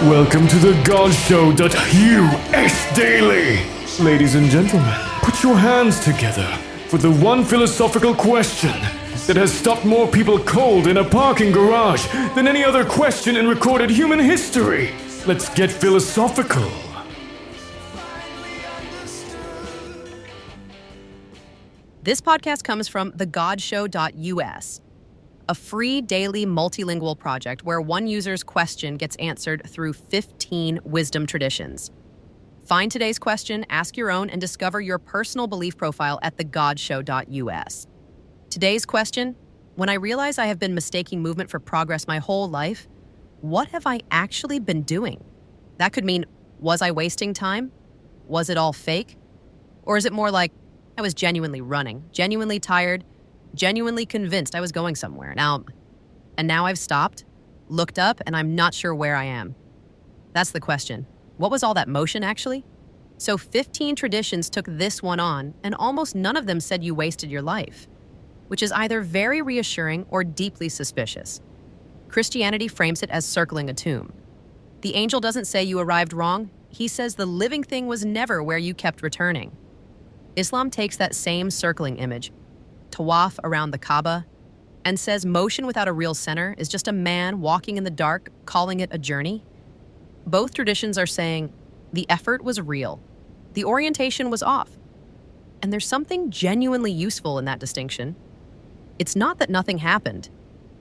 Welcome to the GodShow.us Daily. Ladies and gentlemen, put your hands together for the one philosophical question that has stopped more people cold in a parking garage than any other question in recorded human history. Let's get philosophical. This podcast comes from thegodshow.us, a free daily multilingual project where one user's question gets answered through 15 wisdom traditions. Find today's question, ask your own, and discover your personal belief profile at thegodshow.us. Today's question: when I realize I have been mistaking movement for progress my whole life, what have I actually been doing? That could mean, was I wasting time? Was it all fake? Or is it more like, I was genuinely running, genuinely tired, genuinely convinced I was going somewhere. Now I've stopped, looked up, and I'm not sure where I am. That's the question. What was all that motion, actually? So 15 traditions took this one on, and almost none of them said you wasted your life, which is either very reassuring or deeply suspicious. Christianity frames it as circling a tomb. The angel doesn't say you arrived wrong. He says the living thing was never where you kept returning. Islam takes that same circling image, tawaf around the Kaaba, and says motion without a real center is just a man walking in the dark, calling it a journey. Both traditions are saying the effort was real, the orientation was off. And there's something genuinely useful in that distinction. It's not that nothing happened,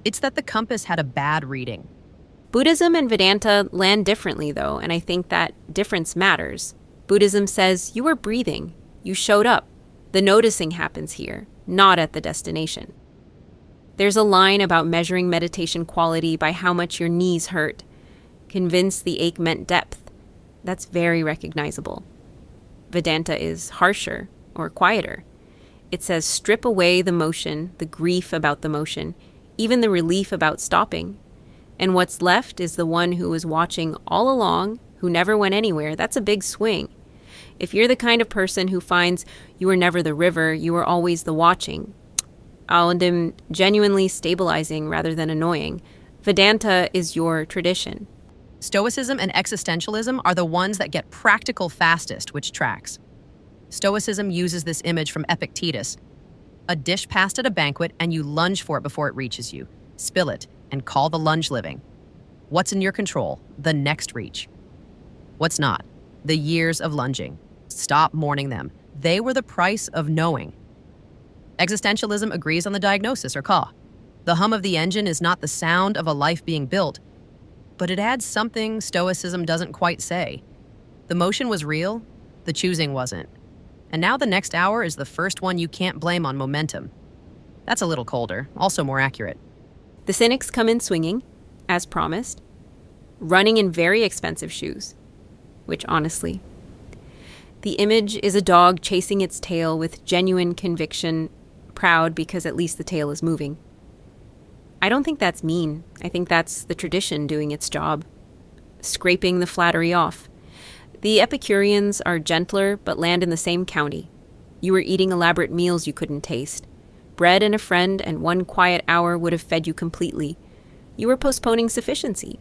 it's that the compass had a bad reading. Buddhism and Vedanta land differently, though, and I think that difference matters. Buddhism says you were breathing, you showed up. The noticing happens here, not at the destination. There's a line about measuring meditation quality by how much your knees hurt. Convinced the ache meant depth. That's very recognizable. Vedanta is harsher or quieter. It says strip away the motion, the grief about the motion, even the relief about stopping. And what's left is the one who was watching all along, who never went anywhere. That's a big swing. If you're the kind of person who finds you were never the river, you were always the watching, and genuinely stabilizing rather than annoying, Vedanta is your tradition. Stoicism and existentialism are the ones that get practical fastest, which tracks. Stoicism uses this image from Epictetus: a dish passed at a banquet and you lunge for it before it reaches you, spill it, and call the lunge living. What's in your control? The next reach. What's not? The years of lunging. Stop mourning them. They were the price of knowing. Existentialism agrees on the diagnosis, or caw. The hum of the engine is not the sound of a life being built, but it adds something Stoicism doesn't quite say. The motion was real, the choosing wasn't. And now the next hour is the first one you can't blame on momentum. That's a little colder, also more accurate. The cynics come in swinging, as promised, running in very expensive shoes, which honestly, the image is a dog chasing its tail with genuine conviction, proud because at least the tail is moving. I don't think that's mean. I think that's the tradition doing its job, scraping the flattery off. The Epicureans are gentler but land in the same county. You were eating elaborate meals you couldn't taste. Bread and a friend and one quiet hour would have fed you completely. You were postponing sufficiency.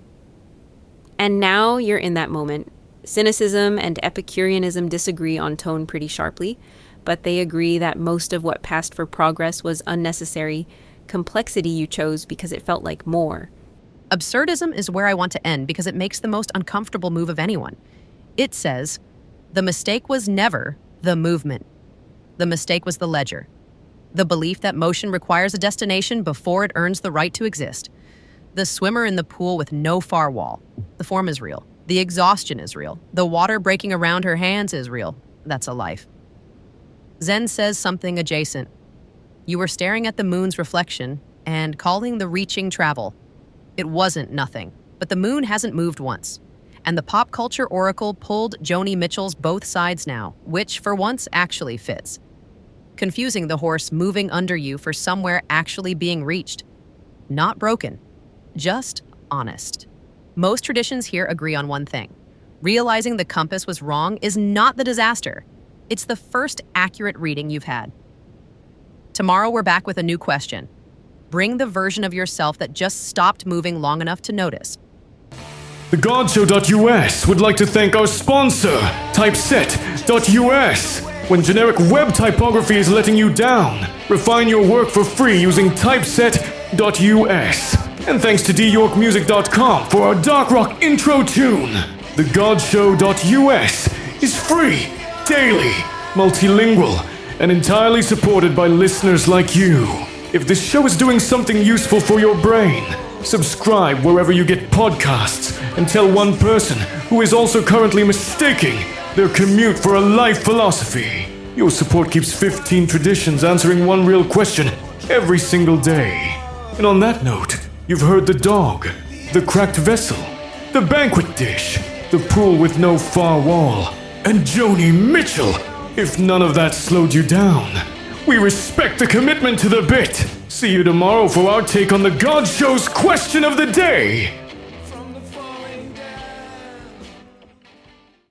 And now you're in that moment. Cynicism and Epicureanism disagree on tone pretty sharply, but they agree that most of what passed for progress was unnecessary complexity you chose because it felt like more. Absurdism is where I want to end because it makes the most uncomfortable move of anyone. It says, the mistake was never the movement. The mistake was the ledger. The belief that motion requires a destination before it earns the right to exist. The swimmer in the pool with no far wall. The form is real. The exhaustion is real. The water breaking around her hands is real. That's a life. Zen says something adjacent. You were staring at the moon's reflection and calling the reaching travel. It wasn't nothing, but the moon hasn't moved once. And the pop culture oracle pulled Joni Mitchell's Both Sides Now, which for once actually fits. Confusing the horse moving under you for somewhere actually being reached. Not broken, just honest. Most traditions here agree on one thing. Realizing the compass was wrong is not the disaster. It's the first accurate reading you've had. Tomorrow we're back with a new question. Bring the version of yourself that just stopped moving long enough to notice. TheGodShow.us would like to thank our sponsor, Typeset.us. When generic web typography is letting you down, refine your work for free using Typeset.us. And thanks to dyorkmusic.com for our dark rock intro tune. TheGodShow.us is free, daily, multilingual, and entirely supported by listeners like you. If this show is doing something useful for your brain, subscribe wherever you get podcasts and tell one person who is also currently mistaking their commute for a life philosophy. Your support keeps 15 traditions answering one real question every single day. And on that note, you've heard the dog, the cracked vessel, the banquet dish, the pool with no far wall, and Joni Mitchell. If none of that slowed you down, we respect the commitment to the bit. See you tomorrow for our take on the God Show's question of the day.